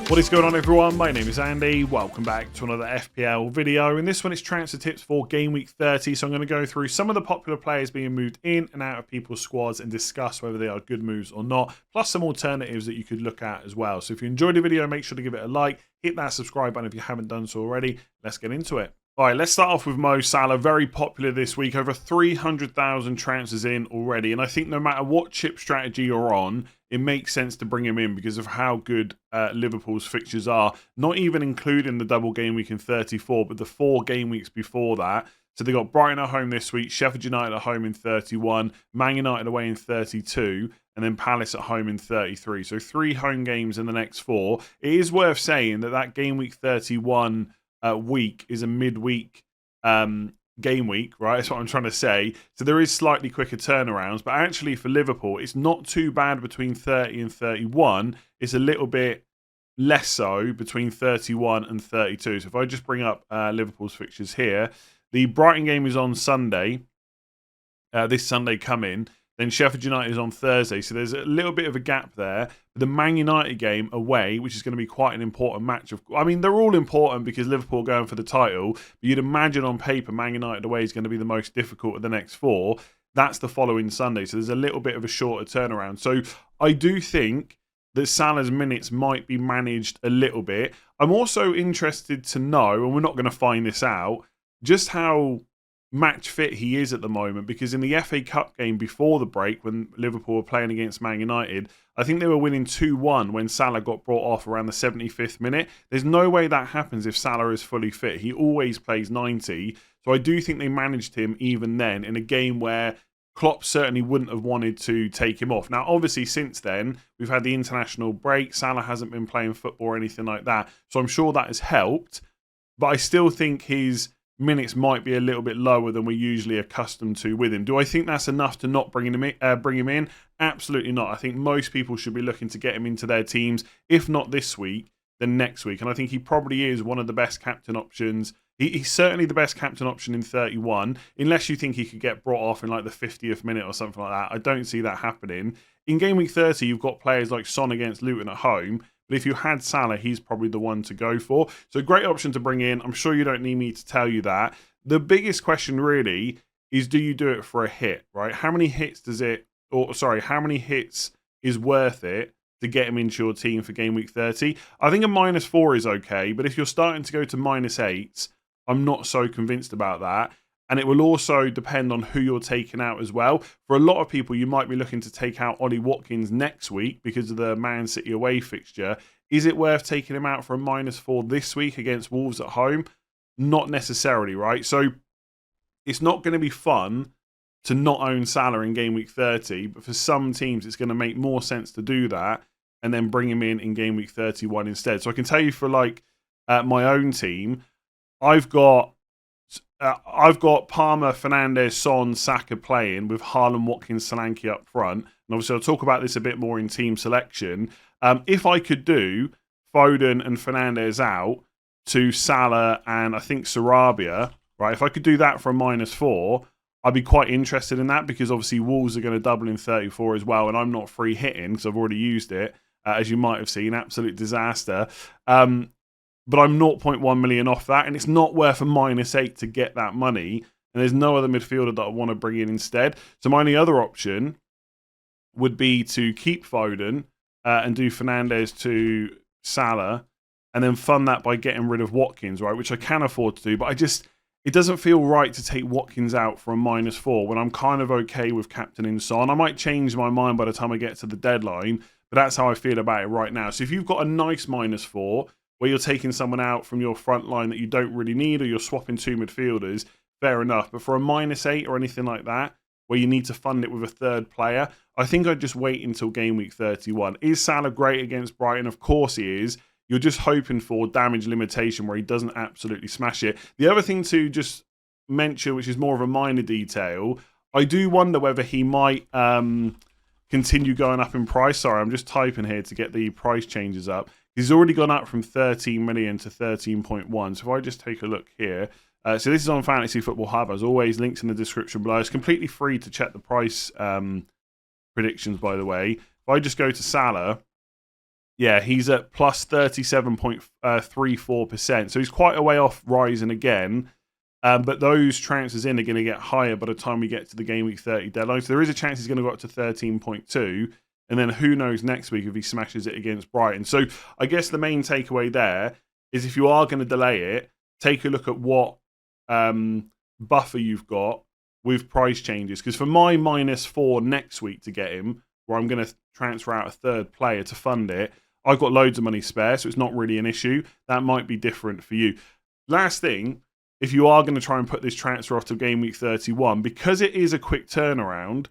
What is going on, everyone? My name is Andy. Welcome back to another FPL video. In this one, it's transfer tips for Game Week 30. So I'm going to go through some of the popular players being moved in and out of people's squads and discuss whether they are good moves or not, plus some alternatives that you could look at as well. So if you enjoyed the video, make sure to give it a like, hit that subscribe button if you haven't done so already. Let's get into it. All right, let's start off with Mo Salah. Very popular this week, over 300,000 transfers in already. And I think no matter what chip strategy you're on, it makes sense to bring him in because of how good Liverpool's fixtures are, not even including the double game week in 34, but the 4 game weeks before that. So they got Brighton at home this week, Sheffield United at home in 31, Man United away in 32, and then Palace at home in 33. So 3 home games in the next 4. It is worth saying that game week 31 week is a midweek game week, right? That's what I'm trying to say. So there is slightly quicker turnarounds, but actually for Liverpool, it's not too bad between 30 and 31. It's a little bit less so between 31 and 32. So if I just bring up Liverpool's fixtures here, the Brighton game is on Sunday, this Sunday coming. Then Sheffield United is on Thursday, so there's a little bit of a gap there. The Man United game away, which is going to be quite an important match. I mean, they're all important because Liverpool are going for the title, but you'd imagine on paper Man United away is going to be the most difficult of the next 4. That's the following Sunday, so there's a little bit of a shorter turnaround. So I do think that Salah's minutes might be managed a little bit. I'm also interested to know, and we're not going to find this out, just how match fit he is at the moment, because in the FA Cup game before the break when Liverpool were playing against Man United, I think they were winning 2-1 when Salah got brought off around the 75th minute. There's no way that happens if Salah is fully fit. He always plays 90. So I do think they managed him even then in a game where Klopp certainly wouldn't have wanted to take him off. Now, obviously, since then, we've had the international break. Salah hasn't been playing football or anything like that. So I'm sure that has helped. But I still think his minutes might be a little bit lower than we're usually accustomed to with him. Do I think that's enough to not bring him in? Absolutely not. I think most people should be looking to get him into their teams, if not this week, then next week. And I think he probably is one of the best captain options. He's certainly the best captain option in 31, unless you think he could get brought off in like the 50th minute or something like that. I don't see that happening. In game week 30, you've got players like Son against Luton at home. But if you had Salah, he's probably the one to go for. So great option to bring in. I'm sure you don't need me to tell you that. The biggest question really is, do you do it for a hit, right? How many hits how many hits is worth it to get him into your team for game week 30? I think a -4 is okay, but if you're starting to go to -8s, I'm not so convinced about that. And it will also depend on who you're taking out as well. For a lot of people, you might be looking to take out Ollie Watkins next week because of the Man City away fixture. Is it worth taking him out for a -4 this week against Wolves at home? Not necessarily, right? So it's not going to be fun to not own Salah in game week 30, but for some teams, it's going to make more sense to do that and then bring him in game week 31 instead. So I can tell you for my own team, I've got Palmer, Fernandes, Son, Saka playing with Haaland, Watkins, Solanke up front. And obviously, I'll talk about this a bit more in team selection. If I could do Foden and Fernandes out to Salah and I think Sarabia, right? If I could do that for a -4, I'd be quite interested in that because obviously Wolves are going to double in 34 as well. And I'm not free hitting because I've already used it, as you might have seen. Absolute disaster. But I'm 0.1 million off that, and it's not worth a -8 to get that money. And there's no other midfielder that I want to bring in instead. So my only other option would be to keep Foden and do Fernandes to Salah, and then fund that by getting rid of Watkins, right? Which I can afford to do, but it doesn't feel right to take Watkins out for a -4 when I'm kind of okay with captaining Son. I might change my mind by the time I get to the deadline, but that's how I feel about it right now. So if you've got a nice -4, where you're taking someone out from your front line that you don't really need, or you're swapping 2 midfielders, fair enough. But for a -8 or anything like that, where you need to fund it with a third player, I think I'd just wait until game week 31. Is Salah great against Brighton? Of course he is. You're just hoping for damage limitation where he doesn't absolutely smash it. The other thing to just mention, which is more of a minor detail, I do wonder whether he might continue going up in price. Sorry, I'm just typing here to get the price changes up. He's already gone up from 13 million to 13.1. So if I just take a look here. So this is on Fantasy Football Hub. As always, links in the description below. It's completely free to check the price predictions, by the way. If I just go to Salah, Yeah, he's at plus 37.34%. So he's quite a way off rising again. But those transfers in are going to get higher by the time we get to the game week 30 deadline. So there is a chance he's going to go up to 13.2. And then who knows next week if he smashes it against Brighton. So I guess the main takeaway there is if you are going to delay it, take a look at what buffer you've got with price changes. Because for my -4 next week to get him, where I'm going to transfer out a third player to fund it, I've got loads of money spare, so it's not really an issue. That might be different for you. Last thing, if you are going to try and put this transfer off to game week 31, because it is a quick turnaround,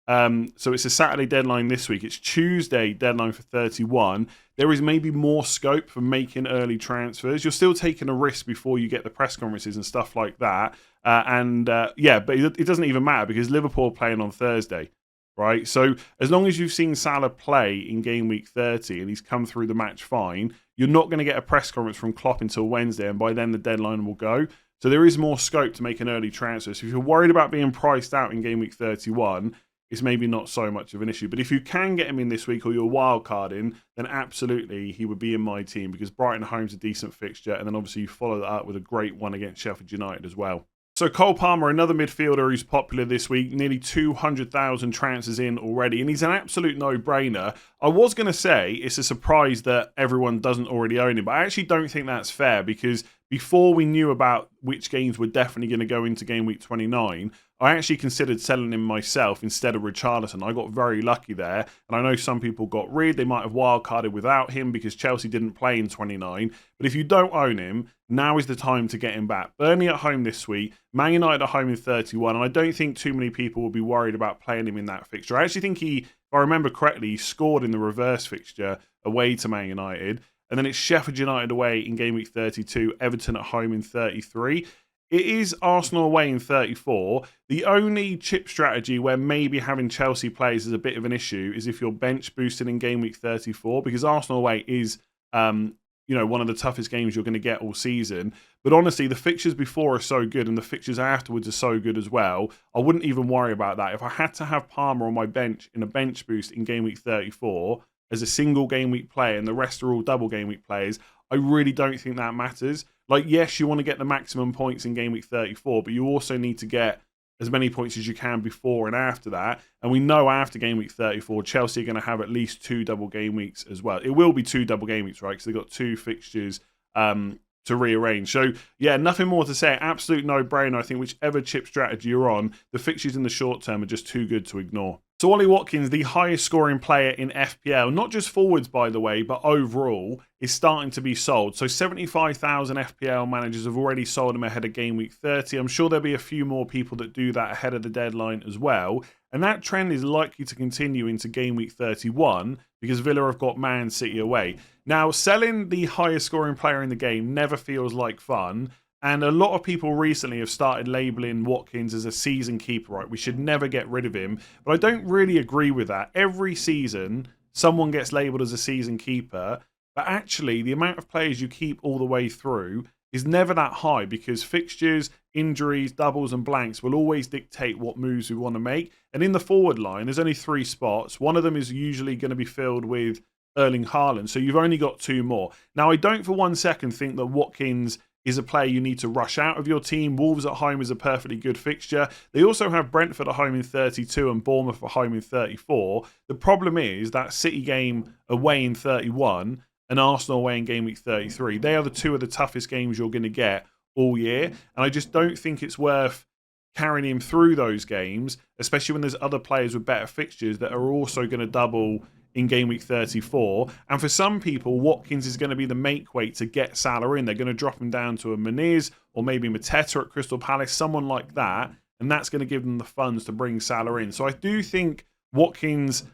so it's a Saturday deadline this week, it's Tuesday deadline for 31, there is maybe more scope for making early transfers. You're still taking a risk before you get the press conferences and stuff like that. But it doesn't even matter because Liverpool are playing on Thursday. Right, so as long as you've seen Salah play in game week 30 and he's come through the match fine, you're not going to get a press conference from Klopp until Wednesday, and by then the deadline will go. So there is more scope to make an early transfer. So if you're worried about being priced out in game week 31, it's maybe not so much of an issue. But if you can get him in this week or you're wild carding, then absolutely he would be in my team because Brighton home's a decent fixture, and then obviously you follow that up with a great one against Sheffield United as well. So Cole Palmer, another midfielder who's popular this week, nearly 200,000 transfers in already, and he's an absolute no-brainer. I was going to say it's a surprise that everyone doesn't already own him, but I actually don't think that's fair because before we knew about which games were definitely going to go into game week 29, I actually considered selling him myself instead of Richarlison. I got very lucky there, and I know some people got rid. They might have wildcarded without him because Chelsea didn't play in 29. But if you don't own him, now is the time to get him back. Burnley at home this week, Man United at home in 31, and I don't think too many people will be worried about playing him in that fixture. I actually think if I remember correctly, he scored in the reverse fixture away to Man United, and then it's Sheffield United away in game week 32, Everton at home in 33. It is Arsenal away in 34. The only chip strategy where maybe having Chelsea players is a bit of an issue is if you're bench boosted in game week 34, because Arsenal away is one of the toughest games you're going to get all season. But honestly, the fixtures before are so good and the fixtures afterwards are so good as well. I wouldn't even worry about that. If I had to have Palmer on my bench in a bench boost in game week 34 as a single game week player and the rest are all double game week players, I really don't think that matters. Like, yes, you want to get the maximum points in game week 34, but you also need to get as many points as you can before and after that. And we know after game week 34, Chelsea are going to have at least 2 double game weeks as well. It will be 2 double game weeks, right? Because they've got 2 fixtures to rearrange. So, yeah, nothing more to say. Absolute no-brainer. I think whichever chip strategy you're on, the fixtures in the short term are just too good to ignore. So Ollie Watkins, the highest scoring player in FPL, not just forwards by the way, but overall, is starting to be sold. So 75,000 FPL managers have already sold him ahead of game week 30. I'm sure there'll be a few more people that do that ahead of the deadline as well. And that trend is likely to continue into game week 31 because Villa have got Man City away. Now, selling the highest scoring player in the game never feels like fun. And a lot of people recently have started labelling Watkins as a season keeper, right? We should never get rid of him. But I don't really agree with that. Every season, someone gets labelled as a season keeper. But actually, the amount of players you keep all the way through is never that high because fixtures, injuries, doubles and blanks will always dictate what moves we want to make. And in the forward line, there's only 3 spots. One of them is usually going to be filled with Erling Haaland. So you've only got 2 more. Now, I don't for one second think that Watkins is a player you need to rush out of your team. Wolves at home is a perfectly good fixture. They also have Brentford at home in 32 and Bournemouth at home in 34. The problem is that City game away in 31 and Arsenal away in game week 33. They are the 2 of the toughest games you're going to get all year. And I just don't think it's worth carrying him through those games, especially when there's other players with better fixtures that are also going to double in game week 34. And for some people, Watkins is going to be the make weight to get Salah in. They're going to drop him down to a Muniz or maybe Mateta at Crystal Palace, someone like that. And that's going to give them the funds to bring Salah in. So I do think Watkins'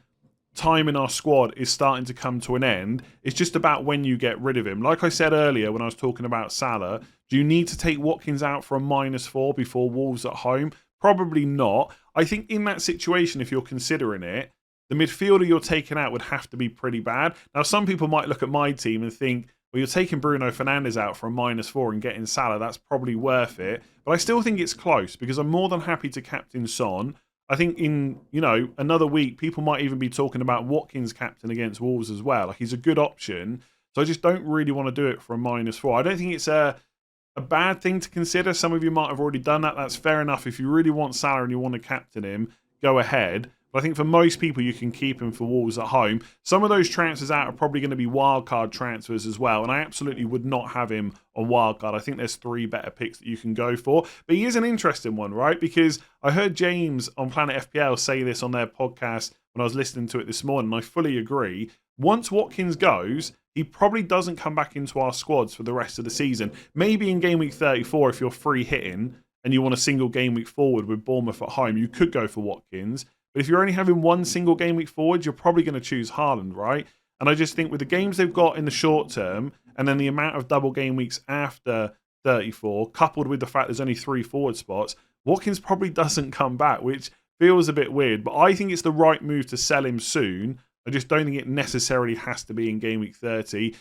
time in our squad is starting to come to an end. It's just about when you get rid of him. Like I said earlier when I was talking about Salah, do you need to take Watkins out for a -4 before Wolves at home? Probably not. I think in that situation, if you're considering it, the midfielder you're taking out would have to be pretty bad. Now, some people might look at my team and think, well, you're taking Bruno Fernandes out for a -4 and getting Salah. That's probably worth it. But I still think it's close because I'm more than happy to captain Son. I think in, you know, another week, people might even be talking about Watkins captain against Wolves as well. Like, he's a good option. So I just don't really want to do it for a -4. I don't think it's a bad thing to consider. Some of you might have already done that. That's fair enough. If you really want Salah and you want to captain him, go ahead. But I think for most people, you can keep him for Wolves at home. Some of those transfers out are probably going to be wildcard transfers as well. And I absolutely would not have him on wildcard. I think there's 3 better picks that you can go for. But he is an interesting one, right? Because I heard James on Planet FPL say this on their podcast when I was listening to it this morning. And I fully agree. Once Watkins goes, he probably doesn't come back into our squads for the rest of the season. Maybe in game week 34, if you're free hitting and you want a single game week forward with Bournemouth at home, you could go for Watkins. But if you're only having one single game week forward, you're probably going to choose Haaland, right? And I just think with the games they've got in the short term and then the amount of double game weeks after 34, coupled with the fact there's only 3 forward spots, Watkins probably doesn't come back, which feels a bit weird. But I think it's the right move to sell him soon. I just don't think it necessarily has to be in game week 30.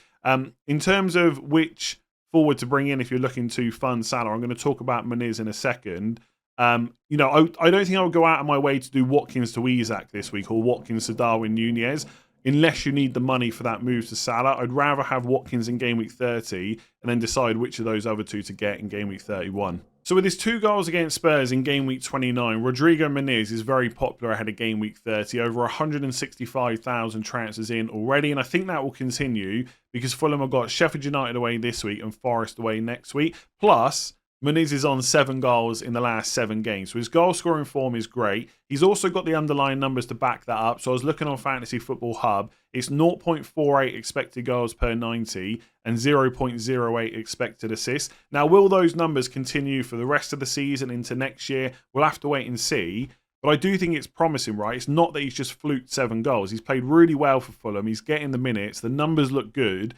In terms of which forward to bring in if you're looking to fund Salah, I'm going to talk about Muniz in a second. You know, I don't think I would go out of my way to do Watkins to Isak this week or Watkins to Darwin Nunez unless you need the money for that move to Salah. I'd rather have Watkins in game week 30 and then decide which of those other 2 to get in game week 31. So with his 2 goals against Spurs in game week 29, Rodrigo Muniz is very popular ahead of game week 30, over 165,000 transfers in already, and I think that will continue because Fulham have got Sheffield United away this week and Forest away next week. Plus, Muniz is on 7 goals in the last 7 games. So his goal scoring form is great. He's also got the underlying numbers to back that up. So I was looking on Fantasy Football Hub. It's 0.48 expected goals per 90 and 0.08 expected assists. Now, will those numbers continue for the rest of the season into next year? We'll have to wait and see. But I do think it's promising, right? It's not that he's just fluked 7 goals. He's played really well for Fulham. He's getting the minutes. The numbers look good.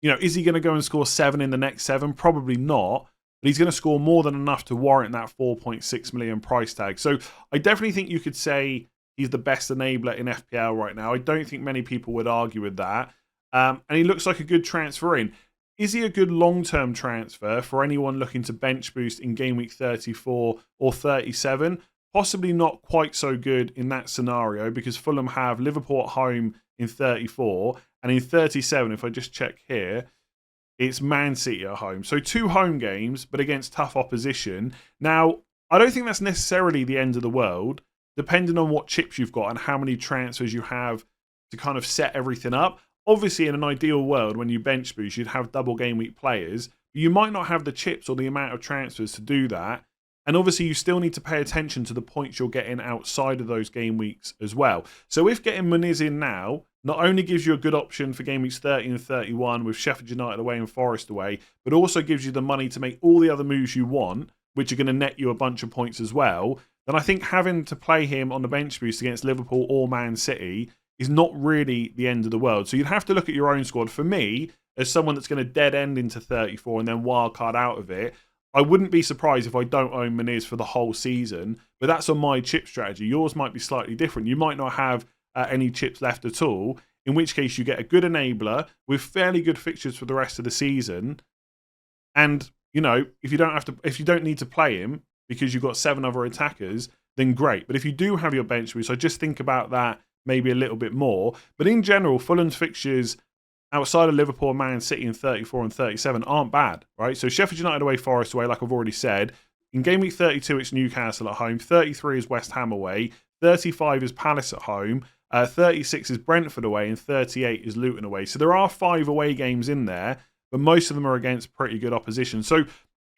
You know, is he going to go and score 7 in the next 7? Probably not. But he's going to score more than enough to warrant that 4.6 million price tag. So I definitely think you could say he's the best enabler in FPL right now. I don't think many people would argue with that. And he looks like a good transfer in. Is he a good long-term transfer for anyone looking to bench boost in game week 34 or 37? Possibly not quite so good in that scenario because Fulham have Liverpool at home in 34. And in 37, if I just check here, it's Man City at home. So 2 home games, but against tough opposition. Now, I don't think that's necessarily the end of the world, depending on what chips you've got and how many transfers you have to kind of set everything up. Obviously, in an ideal world, when you bench boost, you'd have double game week players. But you might not have the chips or the amount of transfers to do that. And obviously, you still need to pay attention to the points you're getting outside of those game weeks as well. So if getting Muniz in now not only gives you a good option for game weeks 30 and 31 with Sheffield United away and Forest away, but also gives you the money to make all the other moves you want, which are going to net you a bunch of points as well, then I think having to play him on the bench boost against Liverpool or Man City is not really the end of the world. So you'd have to look at your own squad. For me, as someone that's going to dead end into 34 and then wildcard out of it, I wouldn't be surprised if I don't own Muniz for the whole season, but that's on my chip strategy. Yours might be slightly different. You might not have any chips left at all, in which case you get a good enabler with fairly good fixtures for the rest of the season. And, you know, if you don't need to play him because you've got 7 other attackers, then great. But if you do have your bench boost, I just think about that maybe a little bit more. But in general, Fulham's fixtures outside of Liverpool, Man City in 34 and 37 aren't bad, right? So Sheffield United away, Forest away, like I've already said. In game week 32, it's Newcastle at home. 33 is West Ham away. 35 is Palace at home. 36 is Brentford away. And 38 is Luton away. So there are 5 away games in there, but most of them are against pretty good opposition. So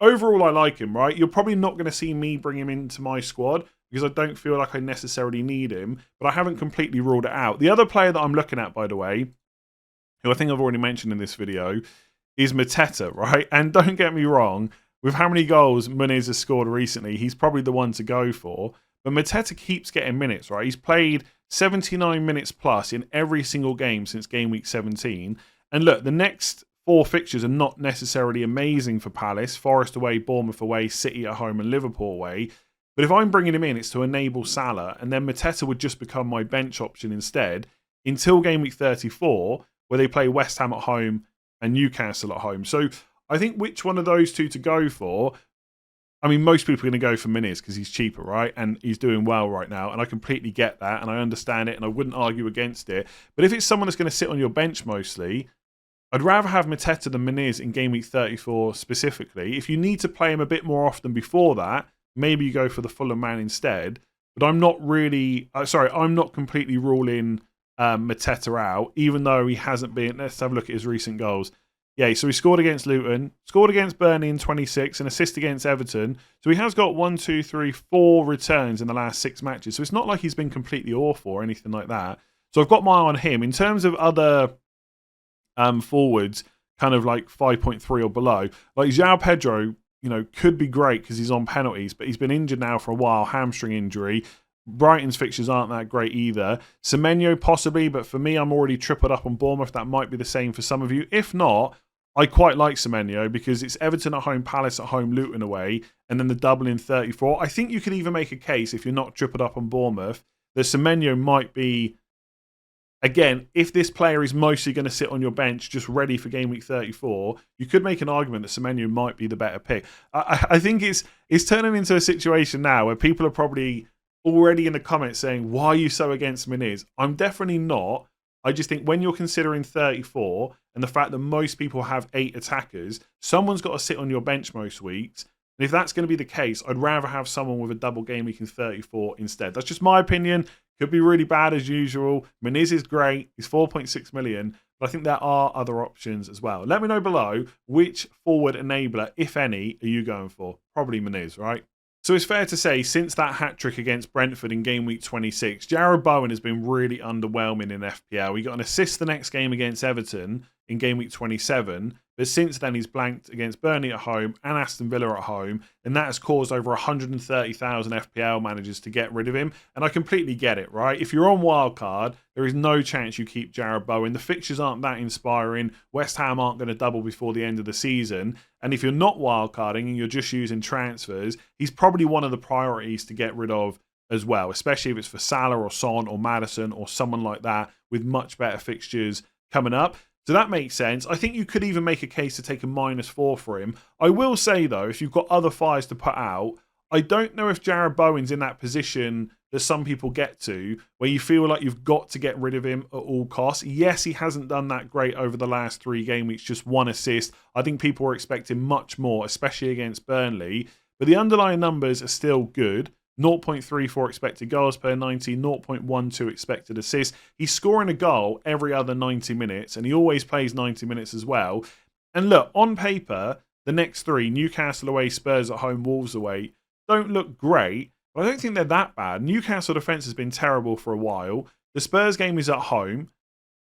overall, I like him, right? You're probably not going to see me bring him into my squad because I don't feel like I necessarily need him, but I haven't completely ruled it out. The other player that I'm looking at, by the way, who I think I've already mentioned in this video, is Mateta, right? And don't get me wrong, with how many goals Muniz has scored recently, he's probably the one to go for. But Mateta keeps getting minutes, right? He's played 79 minutes plus in every single game since game week 17. And look, the next 4 fixtures are not necessarily amazing for Palace. Forest away, Bournemouth away, City at home and Liverpool away. But if I'm bringing him in, it's to enable Salah. And then Mateta would just become my bench option instead until game week 34, where they play West Ham at home and Newcastle at home. So I think which one of those 2 to go for, I mean, most people are going to go for Muniz because he's cheaper, right? And he's doing well right now. And I completely get that. And I understand it. And I wouldn't argue against it. But if it's someone that's going to sit on your bench mostly, I'd rather have Mateta than Muniz in game week 34 specifically. If you need to play him a bit more often before that, maybe you go for the Fulham man instead. But I'm not really... I'm not completely ruling Mateta out, even though he hasn't been... Let's have a look at his recent goals. Yeah, so he scored against Luton, scored against Burnley in 26, an assist against Everton. So he has got 4 returns in the last 6 matches. So it's not like he's been completely awful or anything like that. So I've got my eye on him. In terms of other forwards, kind of like 5.3 or below, like João Pedro, could be great because he's on penalties, but he's been injured now for a while, hamstring injury. Brighton's fixtures aren't that great either. Semenyo possibly, but for me, I'm already tripled up on Bournemouth. That might be the same for some of you. If not, I quite like Semenyo because it's Everton at home, Palace at home, Luton away, and then the double in 34. I think you could even make a case, if you're not tripled up on Bournemouth, that Semenyo might be, again, if this player is mostly going to sit on your bench just ready for game week 34, you could make an argument that Semenyo might be the better pick. I think it's turning into a situation now where people are probably already in the comments saying, why are you so against Muniz? I'm definitely not. I just think when you're considering 34 and the fact that most people have 8 attackers, someone's got to sit on your bench most weeks. And if that's going to be the case, I'd rather have someone with a double game week in 34 instead. That's just my opinion. Could be really bad as usual. Muniz is great. He's 4.6 million. But I think there are other options as well. Let me know below which forward enabler, if any, are you going for? Probably Muniz, right? So it's fair to say, since that hat-trick against Brentford in game week 26, Jarrod Bowen has been really underwhelming in FPL. He got an assist the next game against Everton in game week 27, but since then he's blanked against Burnley at home and Aston Villa at home, and that has caused over 130,000 FPL managers to get rid of him. And I completely get it, right? If you're on wildcard, there is no chance you keep Jarrod Bowen. The fixtures aren't that inspiring. West Ham aren't going to double before the end of the season. And if you're not wildcarding and you're just using transfers, he's probably one of the priorities to get rid of as well, especially if it's for Salah or Son or Maddison or someone like that with much better fixtures coming up. So that makes sense. I think you could even make a case to take a -4 for him. I will say, though, if you've got other fires to put out, I don't know if Jarrod Bowen's in that position that some people get to, where you feel like you've got to get rid of him at all costs. Yes, he hasn't done that great over the last 3 game weeks, just 1 assist. I think people were expecting much more, especially against Burnley. But the underlying numbers are still good. 0.34 expected goals per 90, 0.12 expected assists. He's scoring a goal every other 90 minutes, and he always plays 90 minutes as well. And look, on paper, the next 3, Newcastle away, Spurs at home, Wolves away, don't look great, but I don't think they're that bad. Newcastle defence has been terrible for a while. The Spurs game is at home,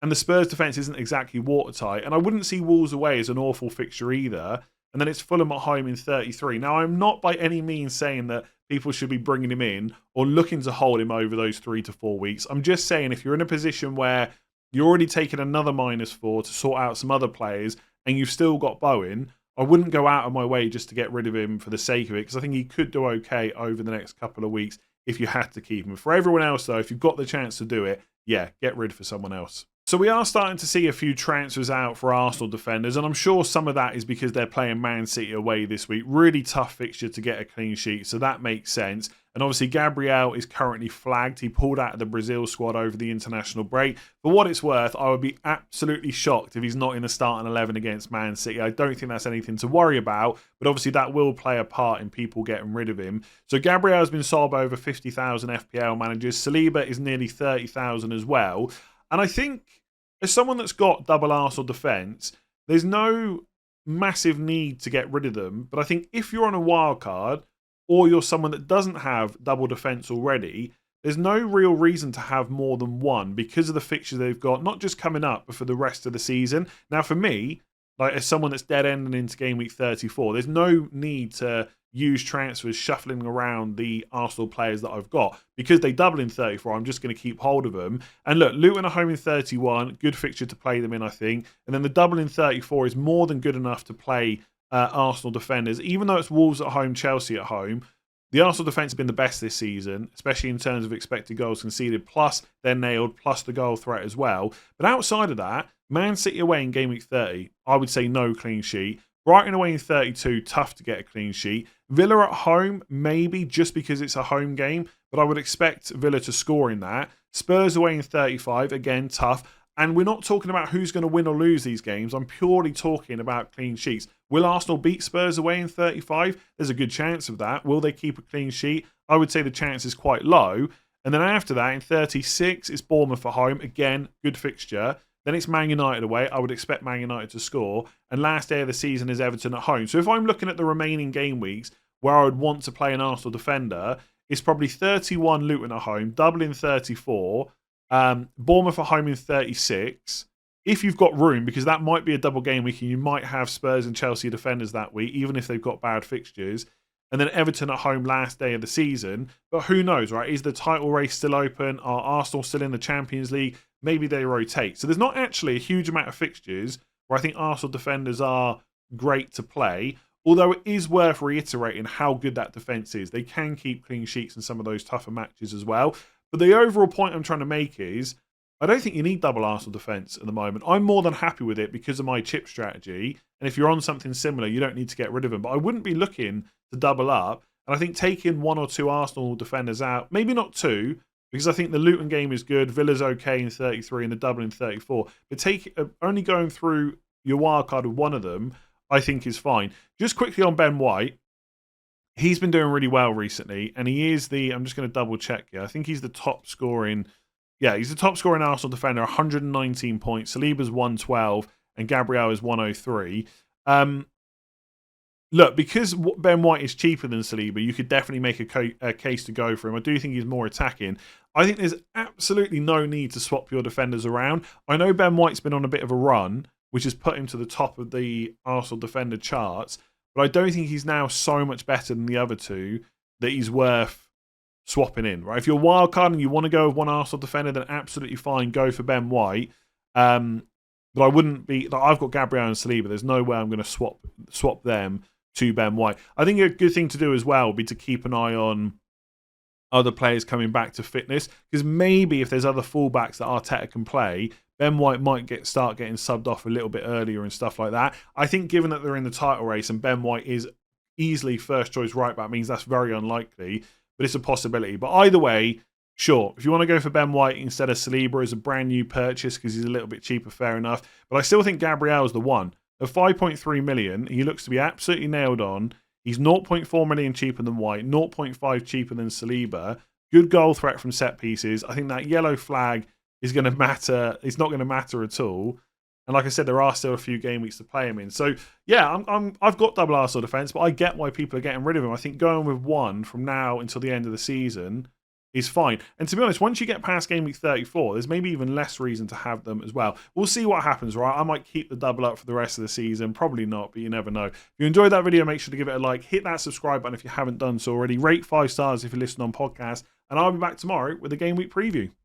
and the Spurs defence isn't exactly watertight, and I wouldn't see Wolves away as an awful fixture either. And then it's Fulham at home in 33. Now, I'm not by any means saying that people should be bringing him in or looking to hold him over those 3 to 4 weeks. I'm just saying if you're in a position where you're already taking another -4 to sort out some other players and you've still got Bowen, I wouldn't go out of my way just to get rid of him for the sake of it, because I think he could do okay over the next couple of weeks if you had to keep him. For everyone else, though, if you've got the chance to do it, yeah, get rid for someone else. So we are starting to see a few transfers out for Arsenal defenders, and I'm sure some of that is because they're playing Man City away this week. Really tough fixture to get a clean sheet, so that makes sense. And obviously Gabriel is currently flagged. He pulled out of the Brazil squad over the international break. For what it's worth, I would be absolutely shocked if he's not in the starting 11 against Man City. I don't think that's anything to worry about, but obviously that will play a part in people getting rid of him. So Gabriel has been sold by over 50,000 FPL managers. Saliba is nearly 30,000 as well. And I think as someone that's got double Arsenal defence, there's no massive need to get rid of them. But I think if you're on a wild card, or you're someone that doesn't have double defence already, there's no real reason to have more than one because of the fixtures they've got, not just coming up, but for the rest of the season. Now, for me, like as someone that's dead-ending into game week 34, there's no need to use transfers shuffling around the Arsenal players that I've got. Because they double in 34, I'm just going to keep hold of them. And look, Luton are home in 31, good fixture to play them in, I think. And then the double in 34 is more than good enough to play Arsenal defenders. Even though it's Wolves at home, Chelsea at home, the Arsenal defence has been the best this season, especially in terms of expected goals conceded, plus they're nailed, plus the goal threat as well. But outside of that, Man City away in game week 30, I would say no clean sheet. Brighton away in 32, tough to get a clean sheet. Villa at home, maybe just because it's a home game, but I would expect Villa to score in that. Spurs away in 35, again, tough. And we're not talking about who's going to win or lose these games. I'm purely talking about clean sheets. Will Arsenal beat Spurs away in 35? There's a good chance of that. Will they keep a clean sheet? I would say the chance is quite low. And then after that, in 36, it's Bournemouth at home. Again, good fixture. Then it's Man United away. I would expect Man United to score. And last day of the season is Everton at home. So if I'm looking at the remaining game weeks where I would want to play an Arsenal defender, it's probably 31 Luton at home, Dublin 34, Bournemouth at home in 36. If you've got room, because that might be a double game week and you might have Spurs and Chelsea defenders that week, even if they've got bad fixtures. And then Everton at home last day of the season. But who knows, right? Is the title race still open? Are Arsenal still in the Champions League? Maybe they rotate. So there's not actually a huge amount of fixtures where I think Arsenal defenders are great to play. Although it is worth reiterating how good that defence is. They can keep clean sheets in some of those tougher matches as well. But the overall point I'm trying to make is I don't think you need double Arsenal defence at the moment. I'm more than happy with it because of my chip strategy. And if you're on something similar, you don't need to get rid of them. But I wouldn't be looking to double up. And I think taking one or two Arsenal defenders out, maybe not two, because I think the Luton game is good. Villa's okay in 33 and the Dublin in 34. But only going through your wildcard with one of them, I think is fine. Just quickly on Ben White. He's been doing really well recently. And he is I'm just going to double check here. I think he's the top scoring. Yeah, he's the top scoring Arsenal defender, 119 points. Saliba's 112 and Gabriel is 103. Look, because Ben White is cheaper than Saliba, you could definitely make a case to go for him. I do think he's more attacking. I think there's absolutely no need to swap your defenders around. I know Ben White's been on a bit of a run, which has put him to the top of the Arsenal defender charts, but I don't think he's now so much better than the other two that he's worth swapping in. Right? If you're wildcard and you want to go with one Arsenal defender, then absolutely fine, go for Ben White. But I wouldn't be. I've got Gabriel and Saliba. There's no way I'm going to swap them to Ben White. I think a good thing to do as well would be to keep an eye on other players coming back to fitness, because maybe if there's other fullbacks that Arteta can play, Ben White might start getting subbed off a little bit earlier and stuff like that. I think given that they're in the title race and Ben White is easily first choice right back, means that's very unlikely, but it's a possibility. But either way, sure, if you want to go for Ben White instead of Saliba as a brand new purchase because he's a little bit cheaper, fair enough. But I still think Gabriel is the one. At 5.3 million, he looks to be absolutely nailed on. He's 0.4 million cheaper than White, 0.5 cheaper than Saliba. Good goal threat from set pieces. I think that yellow flag is going to matter. It's not going to matter at all. And like I said, there are still a few game weeks to play him in. So yeah, I've got double Arsenal defence, but I get why people are getting rid of him. I think going with one from now until the end of the season is fine. And to be honest, once you get past game week 34, there's maybe even less reason to have them as well. We'll see what happens, right? I might keep the double up for the rest of the season. Probably not, but you never know. If you enjoyed that video, make sure to give it a like. Hit that subscribe button if you haven't done so already. Rate 5 stars if you listen on podcast. And I'll be back tomorrow with a game week preview.